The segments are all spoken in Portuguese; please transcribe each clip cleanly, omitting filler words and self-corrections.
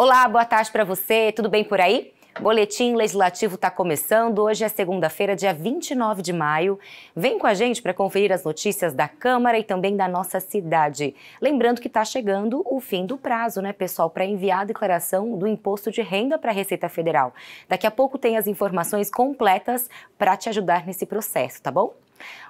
Olá, boa tarde para você, tudo bem por aí? O Boletim Legislativo está começando, hoje é segunda-feira, dia 29 de maio. Vem com a gente para conferir as notícias da Câmara e também da nossa cidade. Lembrando que está chegando o fim do prazo, né, pessoal, para enviar a declaração do Imposto de Renda para a Receita Federal. Daqui a pouco tem as informações completas para te ajudar nesse processo, tá bom?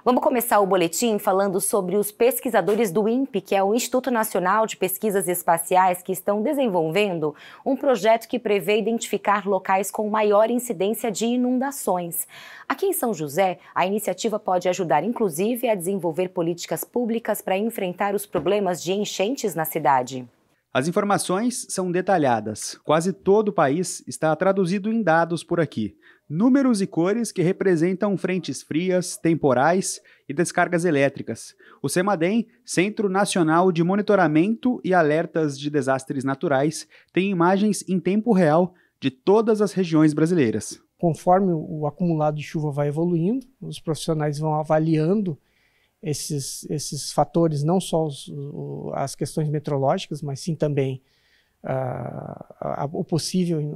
Vamos começar o boletim falando sobre os pesquisadores do INPE, que é o Instituto Nacional de Pesquisas Espaciais, que estão desenvolvendo um projeto que prevê identificar locais com maior incidência de inundações. Aqui em São José, a iniciativa pode ajudar, inclusive, a desenvolver políticas públicas para enfrentar os problemas de enchentes na cidade. As informações são detalhadas. Quase todo o país está traduzido em dados por aqui. Números e cores que representam frentes frias, temporais e descargas elétricas. O CEMADEM, Centro Nacional de Monitoramento e Alertas de Desastres Naturais, tem imagens em tempo real de todas as regiões brasileiras. Conforme o acumulado de chuva vai evoluindo, os profissionais vão avaliando esses fatores, não só as questões meteorológicas, mas sim também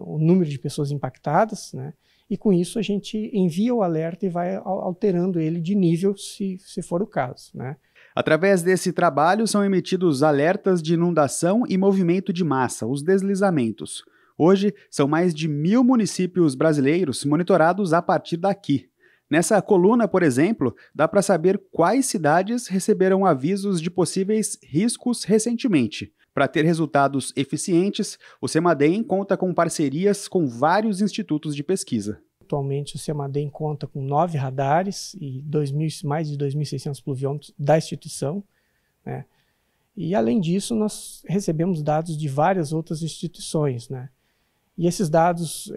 o número de pessoas impactadas, né? E com isso a gente envia o alerta e vai alterando ele de nível, se for o caso, né? Através desse trabalho são emitidos alertas de inundação e movimento de massa, os deslizamentos. Hoje, são mais de 1.000 municípios brasileiros monitorados a partir daqui. Nessa coluna, por exemplo, dá para saber quais cidades receberam avisos de possíveis riscos recentemente. Para ter resultados eficientes, o CEMADEM conta com parcerias com vários institutos de pesquisa. Atualmente, o CEMADEM conta com 9 radares e mais de 2.600 pluviômetros da instituição, né? E, além disso, nós recebemos dados de várias outras instituições, né? E esses dados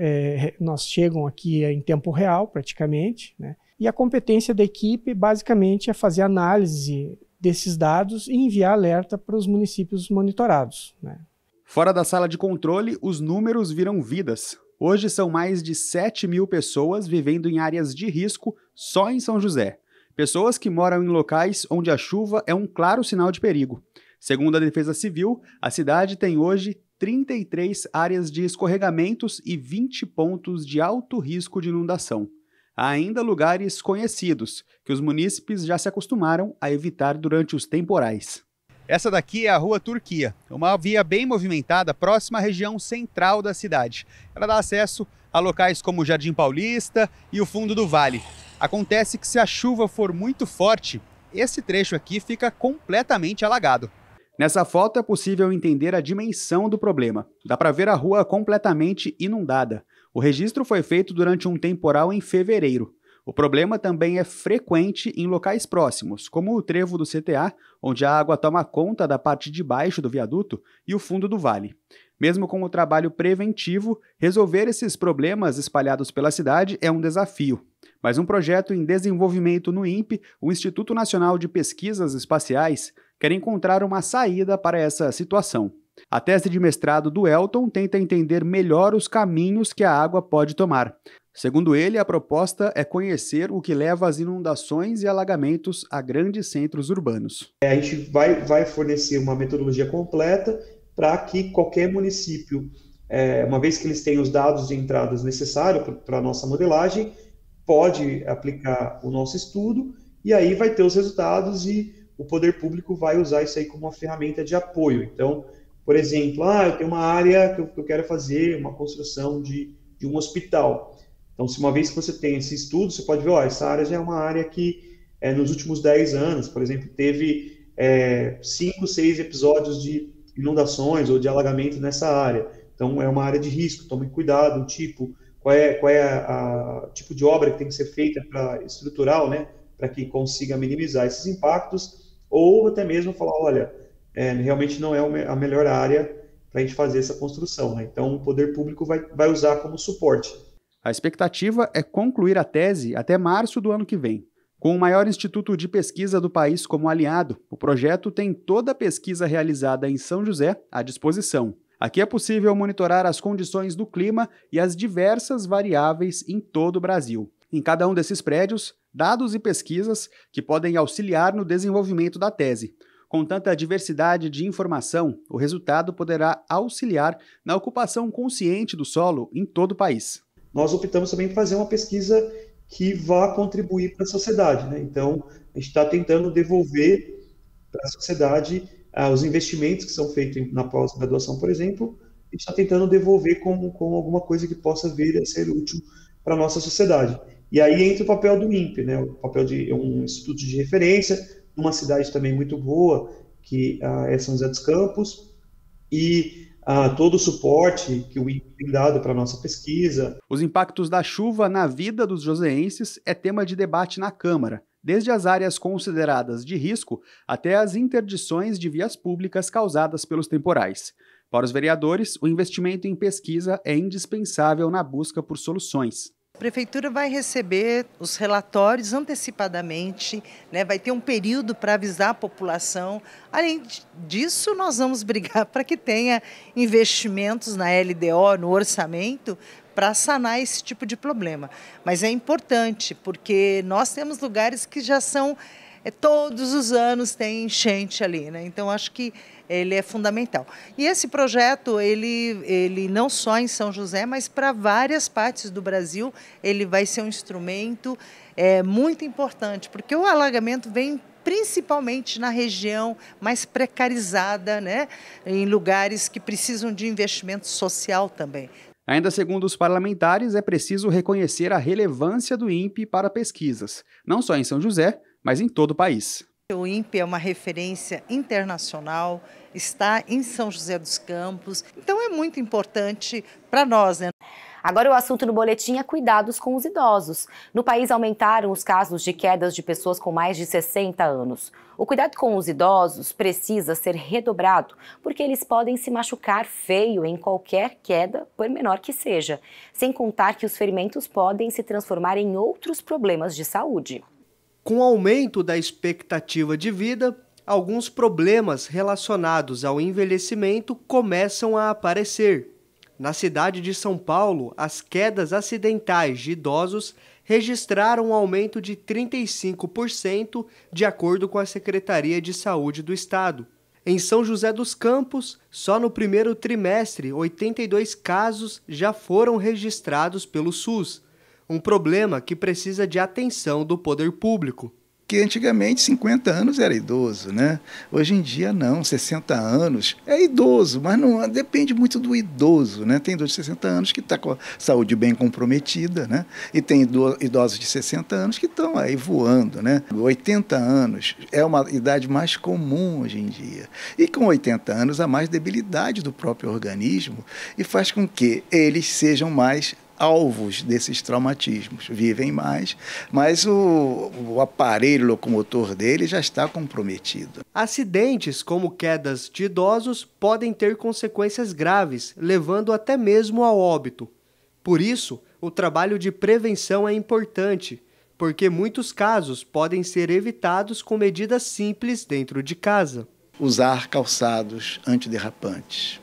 nós chegam aqui em tempo real, praticamente, né? E a competência da equipe, basicamente, é fazer análise desses dados e enviar alerta para os municípios monitorados, né? Fora da sala de controle, os números viram vidas. Hoje são mais de 7.000 pessoas vivendo em áreas de risco só em São José. Pessoas que moram em locais onde a chuva é um claro sinal de perigo. Segundo a Defesa Civil, a cidade tem hoje 33 áreas de escorregamentos e 20 pontos de alto risco de inundação. Há ainda lugares conhecidos, que os munícipes já se acostumaram a evitar durante os temporais. Essa daqui é a Rua Turquia, uma via bem movimentada próxima à região central da cidade. Ela dá acesso a locais como o Jardim Paulista e o fundo do Vale. Acontece que se a chuva for muito forte, esse trecho aqui fica completamente alagado. Nessa foto é possível entender a dimensão do problema. Dá para ver a rua completamente inundada. O registro foi feito durante um temporal em fevereiro. O problema também é frequente em locais próximos, como o trevo do CTA, onde a água toma conta da parte de baixo do viaduto, e o fundo do vale. Mesmo com o trabalho preventivo, resolver esses problemas espalhados pela cidade é um desafio. Mas um projeto em desenvolvimento no INPE, o Instituto Nacional de Pesquisas Espaciais, quer encontrar uma saída para essa situação. A tese de mestrado do Elton tenta entender melhor os caminhos que a água pode tomar. Segundo ele, a proposta é conhecer o que leva às inundações e alagamentos a grandes centros urbanos. A gente vai fornecer uma metodologia completa para que qualquer município, uma vez que eles tenham os dados de entradas necessários para a nossa modelagem, pode aplicar o nosso estudo e aí vai ter os resultados e o poder público vai usar isso aí como uma ferramenta de apoio. Então, por exemplo, eu tenho uma área que eu quero fazer uma construção de um hospital. Então, se uma vez que você tem esse estudo, você pode ver, essa área já é uma área que nos últimos 10 anos, por exemplo, teve 5, 6 episódios de inundações ou de alagamento nessa área. Então, é uma área de risco, tome cuidado, qual é o tipo de obra que tem que ser feita para estrutural, né, para que consiga minimizar esses impactos, ou até mesmo falar, olha, realmente não é a melhor área para a gente fazer essa construção, né? Então, o poder público vai usar como suporte. A expectativa é concluir a tese até março do ano que vem. Com o maior instituto de pesquisa do país como aliado, o projeto tem toda a pesquisa realizada em São José à disposição. Aqui é possível monitorar as condições do clima e as diversas variáveis em todo o Brasil. Em cada um desses prédios, dados e pesquisas que podem auxiliar no desenvolvimento da tese. Com tanta diversidade de informação, o resultado poderá auxiliar na ocupação consciente do solo em todo o país. Nós optamos também por fazer uma pesquisa que vá contribuir para a sociedade, né? Então, a gente está tentando devolver para a sociedade os investimentos que são feitos na pós-graduação, por exemplo, a gente está tentando devolver com alguma coisa que possa vir a ser útil para a nossa sociedade. E aí entra o papel do INPE, né? O papel de um instituto de referência, numa cidade também muito boa, que é São José dos Campos, e todo o suporte que o INPE tem dado para a nossa pesquisa. Os impactos da chuva na vida dos joseenses é tema de debate na Câmara, desde as áreas consideradas de risco até as interdições de vias públicas causadas pelos temporais. Para os vereadores, o investimento em pesquisa é indispensável na busca por soluções. A Prefeitura vai receber os relatórios antecipadamente, né? Vai ter um período para avisar a população. Além disso, nós vamos brigar para que tenha investimentos na LDO, no orçamento, para sanar esse tipo de problema. Mas é importante, porque nós temos lugares que já são, todos os anos tem enchente ali, né? Então acho que ele é fundamental. E esse projeto, ele não só em São José, mas para várias partes do Brasil, ele vai ser um instrumento muito importante, porque o alagamento vem principalmente na região mais precarizada, né? Em lugares que precisam de investimento social também. Ainda segundo os parlamentares, é preciso reconhecer a relevância do INPE para pesquisas, não só em São José, mas em todo o país. O INPE é uma referência internacional, está em São José dos Campos, então é muito importante para nós, né? Agora o assunto no boletim é cuidados com os idosos. No país aumentaram os casos de quedas de pessoas com mais de 60 anos. O cuidado com os idosos precisa ser redobrado, porque eles podem se machucar feio em qualquer queda, por menor que seja. Sem contar que os ferimentos podem se transformar em outros problemas de saúde. Com o aumento da expectativa de vida, alguns problemas relacionados ao envelhecimento começam a aparecer. Na cidade de São Paulo, as quedas acidentais de idosos registraram um aumento de 35%, de acordo com a Secretaria de Saúde do Estado. Em São José dos Campos, só no primeiro trimestre, 82 casos já foram registrados pelo SUS. Um problema que precisa de atenção do poder público. Que antigamente 50 anos era idoso, né? Hoje em dia não, 60 anos é idoso, mas não depende muito do idoso, né? Tem idoso de 60 anos que está com a saúde bem comprometida, né? E tem idosos de 60 anos que estão aí voando, né? 80 anos é uma idade mais comum hoje em dia. E com 80 anos há mais debilidade do próprio organismo e faz com que eles sejam mais alvos desses traumatismos, vivem mais, mas o aparelho locomotor dele já está comprometido. Acidentes como quedas de idosos podem ter consequências graves, levando até mesmo ao óbito. Por isso, o trabalho de prevenção é importante, porque muitos casos podem ser evitados com medidas simples dentro de casa. Usar calçados antiderrapantes,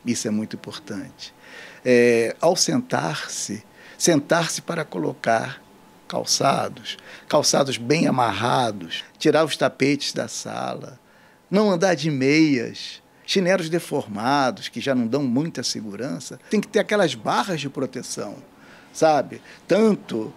isso é muito importante. Ao sentar-se para colocar calçados bem amarrados, tirar os tapetes da sala, não andar de meias, chinelos deformados, que já não dão muita segurança. Tem que ter aquelas barras de proteção, sabe? Tanto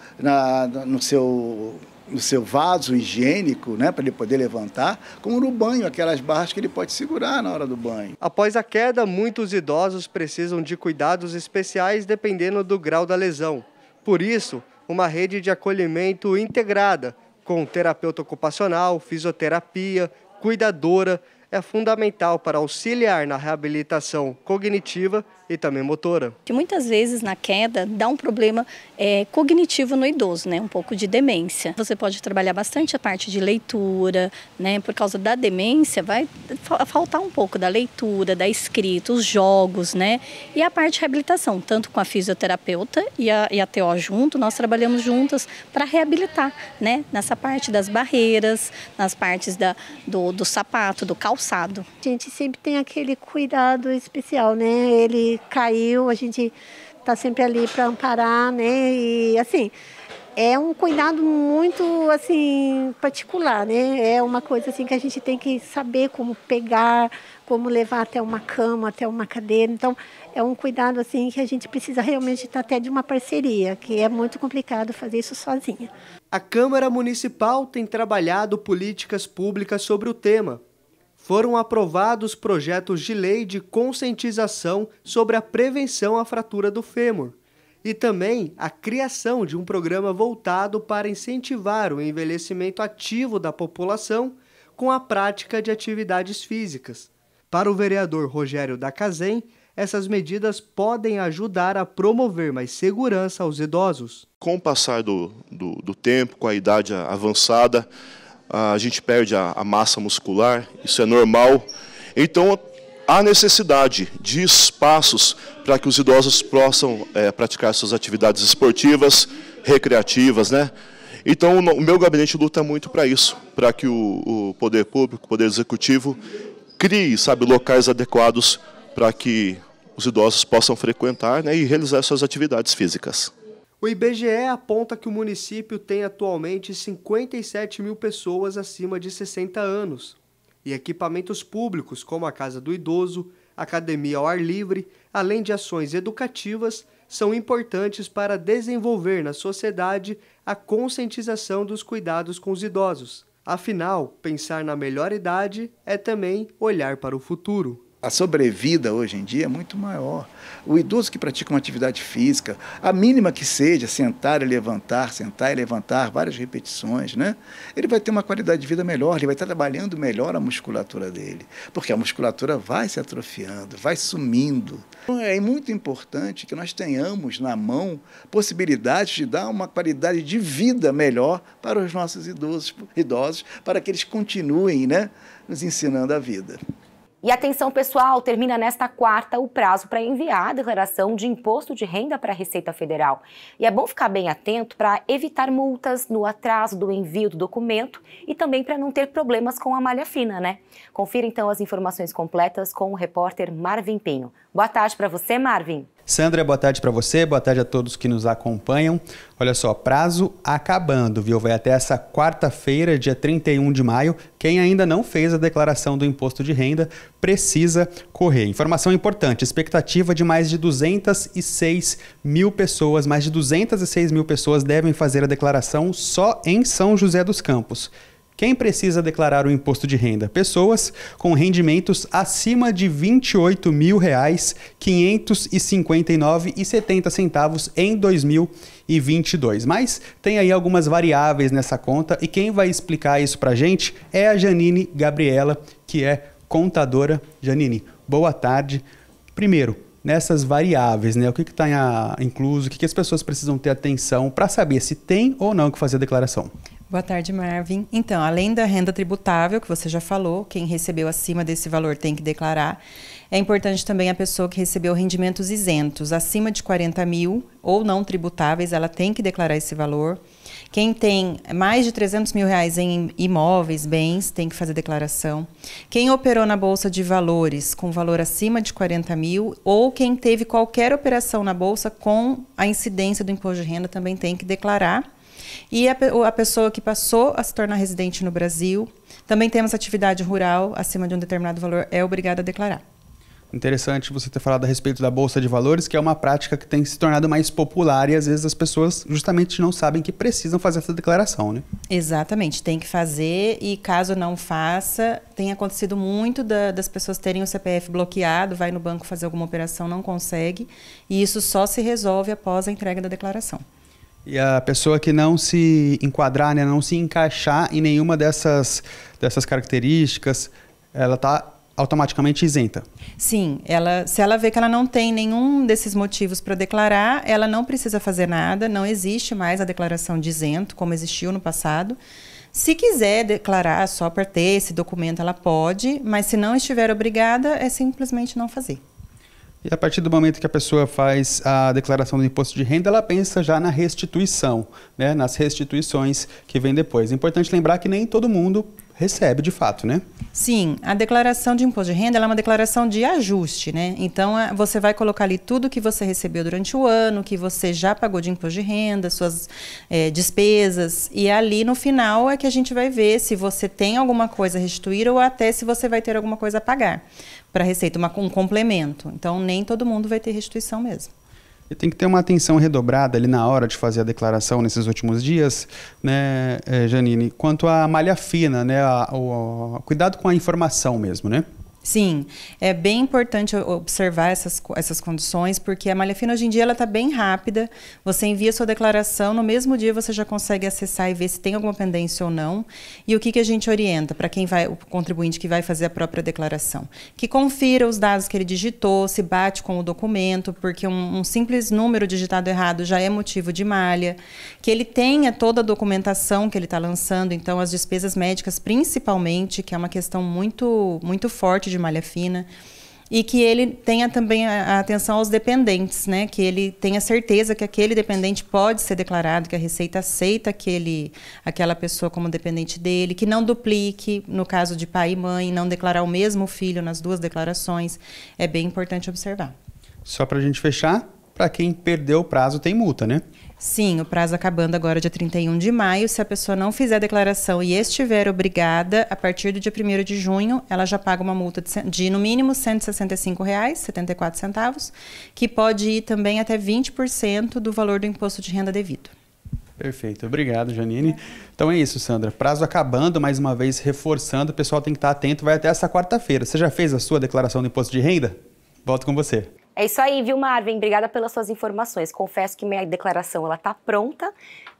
no seu vaso higiênico, né, para ele poder levantar, como no banho, aquelas barras que ele pode segurar na hora do banho. Após a queda, muitos idosos precisam de cuidados especiais dependendo do grau da lesão. Por isso, uma rede de acolhimento integrada, com terapeuta ocupacional, fisioterapia, cuidadora, é fundamental para auxiliar na reabilitação cognitiva e também motora. Muitas vezes na queda dá um problema cognitivo no idoso, né? Um pouco de demência. Você pode trabalhar bastante a parte de leitura, né? Por causa da demência vai faltar um pouco da leitura, da escrita, os jogos, né? E a parte de reabilitação, tanto com a fisioterapeuta e a TO junto, nós trabalhamos juntas para reabilitar, né? Nessa parte das barreiras, nas partes do sapato, do calçado. A gente sempre tem aquele cuidado especial, né? Ele caiu, a gente está sempre ali para amparar, né? E assim, É um cuidado muito, assim, particular, né? É uma coisa, assim, que a gente tem que saber como pegar, como levar até uma cama, até uma cadeira. Então, é um cuidado, assim, que a gente precisa realmente estar até de uma parceria, que é muito complicado fazer isso sozinha. A Câmara Municipal tem trabalhado políticas públicas sobre o tema. Foram aprovados projetos de lei de conscientização sobre a prevenção à fratura do fêmur e também a criação de um programa voltado para incentivar o envelhecimento ativo da população com a prática de atividades físicas. Para o vereador Rogério Dacazem, essas medidas podem ajudar a promover mais segurança aos idosos. Com o passar do tempo, com a idade avançada, a gente perde a massa muscular, isso é normal. Então, há necessidade de espaços para que os idosos possam praticar suas atividades esportivas, recreativas, né? Então, o meu gabinete luta muito para isso, para que o poder público, o poder executivo, crie, locais adequados para que os idosos possam frequentar, né, e realizar suas atividades físicas. O IBGE aponta que o município tem atualmente 57 mil pessoas acima de 60 anos. E equipamentos públicos como a Casa do Idoso, academia ao ar livre, além de ações educativas, são importantes para desenvolver na sociedade a conscientização dos cuidados com os idosos. Afinal, pensar na melhor idade é também olhar para o futuro. A sobrevida hoje em dia é muito maior. O idoso que pratica uma atividade física, a mínima que seja, sentar e levantar, várias repetições, né? Ele vai ter uma qualidade de vida melhor, ele vai estar trabalhando melhor a musculatura dele, porque a musculatura vai se atrofiando, vai sumindo. É muito importante que nós tenhamos na mão possibilidades de dar uma qualidade de vida melhor para os nossos idosos, para que eles continuem, né, nos ensinando a vida. E atenção pessoal, termina nesta quarta o prazo para enviar a declaração de imposto de renda para a Receita Federal. E é bom ficar bem atento para evitar multas no atraso do envio do documento e também para não ter problemas com a malha fina, né? Confira então as informações completas com o repórter Marvin Pinho. Boa tarde para você, Marvin. Sandra, boa tarde para você, boa tarde a todos que nos acompanham. Olha só, prazo acabando, viu? Vai até essa quarta-feira, dia 31 de maio. Quem ainda não fez a declaração do imposto de renda precisa correr. Informação importante, expectativa de mais de 206 mil pessoas, mais de 206 mil pessoas devem fazer a declaração só em São José dos Campos. Quem precisa declarar o imposto de renda? Pessoas com rendimentos acima de R$ 28.559,70 em 2022. Mas tem aí algumas variáveis nessa conta e quem vai explicar isso pra gente é a Janine Gabriela, que é contadora. Janine, boa tarde. Primeiro, nessas variáveis, né? O que está incluso, o que as pessoas precisam ter atenção para saber se tem ou não que fazer a declaração? Boa tarde, Marvin. Então, além da renda tributável, que você já falou, quem recebeu acima desse valor tem que declarar. É importante também a pessoa que recebeu rendimentos isentos, acima de 40 mil ou não tributáveis, ela tem que declarar esse valor. Quem tem mais de 300 mil reais em imóveis, bens, tem que fazer declaração. Quem operou na Bolsa de Valores com valor acima de 40 mil ou quem teve qualquer operação na Bolsa com a incidência do imposto de renda também tem que declarar. E a pessoa que passou a se tornar residente no Brasil, também temos atividade rural, acima de um determinado valor, é obrigada a declarar. Interessante você ter falado a respeito da Bolsa de Valores, que é uma prática que tem se tornado mais popular e às vezes as pessoas justamente não sabem que precisam fazer essa declaração, né? Exatamente, tem que fazer e caso não faça, tem acontecido muito das pessoas terem o CPF bloqueado, vai no banco fazer alguma operação, não consegue, e isso só se resolve após a entrega da declaração. E a pessoa que não se enquadrar, né, não se encaixar em nenhuma dessas características, ela está automaticamente isenta? Sim, se ela vê que ela não tem nenhum desses motivos para declarar, ela não precisa fazer nada, não existe mais a declaração de isento, como existiu no passado. Se quiser declarar só para ter esse documento, ela pode, mas se não estiver obrigada, é simplesmente não fazer. E a partir do momento que a pessoa faz a declaração do imposto de renda, ela pensa já na restituição, né, nas restituições que vem depois. É importante lembrar que nem todo mundo recebe de fato, né? Sim, a declaração de imposto de renda ela é uma declaração de ajuste, né? Então, você vai colocar ali tudo que você recebeu durante o ano, que você já pagou de imposto de renda, suas despesas, e ali no final é que a gente vai ver se você tem alguma coisa a restituir ou até se você vai ter alguma coisa a pagar para a Receita, um complemento. Então, nem todo mundo vai ter restituição mesmo. E tem que ter uma atenção redobrada ali na hora de fazer a declaração nesses últimos dias, né, Janine? Quanto à malha fina, né? Cuidado com a informação mesmo, né? Sim, é bem importante observar essas condições, porque a malha fina hoje em dia ela está bem rápida, você envia sua declaração, no mesmo dia você já consegue acessar e ver se tem alguma pendência ou não, e o que a gente orienta para o contribuinte que vai fazer a própria declaração? Que confira os dados que ele digitou, se bate com o documento, porque um simples número digitado errado já é motivo de malha, que ele tenha toda a documentação que ele está lançando, então as despesas médicas principalmente, que é uma questão muito, muito forte de malha fina, e que ele tenha também a atenção aos dependentes, né? Que ele tenha certeza que aquele dependente pode ser declarado, que a Receita aceita aquela pessoa como dependente dele, que não duplique, no caso de pai e mãe, não declarar o mesmo filho nas duas declarações. É bem importante observar. Só para a gente fechar, para quem perdeu o prazo tem multa, né? Sim, o prazo acabando agora dia 31 de maio. Se a pessoa não fizer a declaração e estiver obrigada, a partir do dia 1º de junho, ela já paga uma multa de no mínimo R$ 165,74, que pode ir também até 20% do valor do imposto de renda devido. Perfeito, obrigado, Janine. Então é isso, Sandra. Prazo acabando, mais uma vez reforçando, o pessoal tem que estar atento, vai até essa quarta-feira. Você já fez a sua declaração do imposto de renda? Volto com você. É isso aí, viu, Marvin? Obrigada pelas suas informações. Confesso que minha declaração ela tá pronta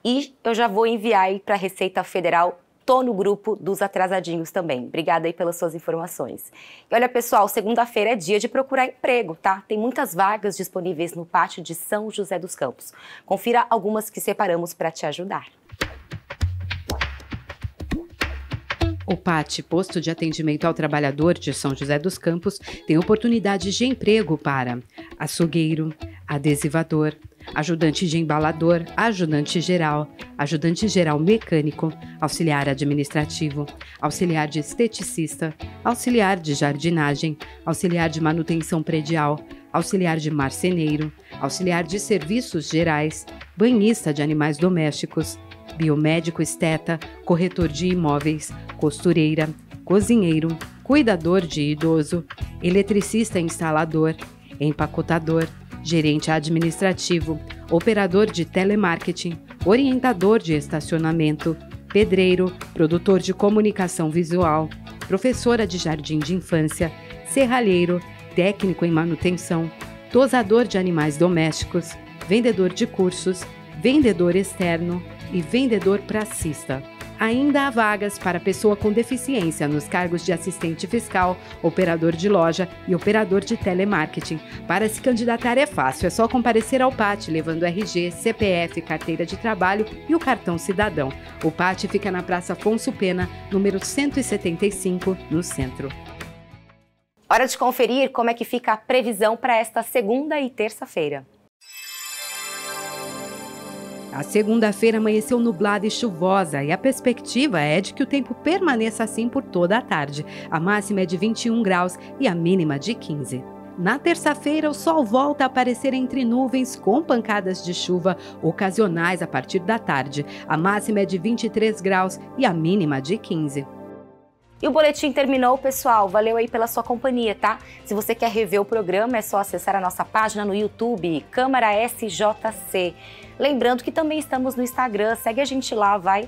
e eu já vou enviar aí para a Receita Federal. Tô no grupo dos atrasadinhos também. Obrigada aí pelas suas informações. E olha, pessoal, segunda-feira é dia de procurar emprego, tá? Tem muitas vagas disponíveis no pátio de São José dos Campos. Confira algumas que separamos para te ajudar. O PAT, Posto de Atendimento ao Trabalhador de São José dos Campos, tem oportunidades de emprego para açougueiro, adesivador, ajudante de embalador, ajudante geral mecânico, auxiliar administrativo, auxiliar de esteticista, auxiliar de jardinagem, auxiliar de manutenção predial, auxiliar de marceneiro, auxiliar de serviços gerais, banhista de animais domésticos, biomédico esteta, corretor de imóveis, costureira, cozinheiro, cuidador de idoso, eletricista instalador, empacotador, gerente administrativo, operador de telemarketing, orientador de estacionamento, pedreiro, produtor de comunicação visual, professora de jardim de infância, serralheiro, técnico em manutenção, tosador de animais domésticos, vendedor de cursos, vendedor externo e vendedor pracista. Ainda há vagas para pessoa com deficiência nos cargos de assistente fiscal, operador de loja e operador de telemarketing. Para se candidatar é fácil, é só comparecer ao PAT levando RG, CPF, carteira de trabalho e o cartão cidadão. O PAT fica na Praça Afonso Pena, número 175, no centro. Hora de conferir como é que fica a previsão para esta segunda e terça-feira. A segunda-feira amanheceu nublada e chuvosa e a perspectiva é de que o tempo permaneça assim por toda a tarde. A máxima é de 21 graus e a mínima de 15. Na terça-feira, o sol volta a aparecer entre nuvens com pancadas de chuva ocasionais a partir da tarde. A máxima é de 23 graus e a mínima de 15. E o boletim terminou, pessoal. Valeu aí pela sua companhia, tá? Se você quer rever o programa, é só acessar a nossa página no YouTube, Câmara SJC. Lembrando que também estamos no Instagram, segue a gente lá, vai,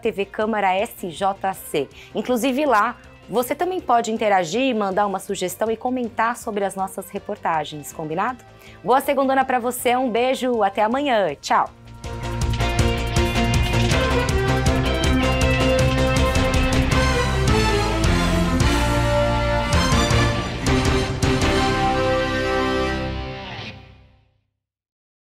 @TV Câmara SJC. Inclusive lá, você também pode interagir, mandar uma sugestão e comentar sobre as nossas reportagens, combinado? Boa segundona pra você, um beijo, até amanhã, tchau!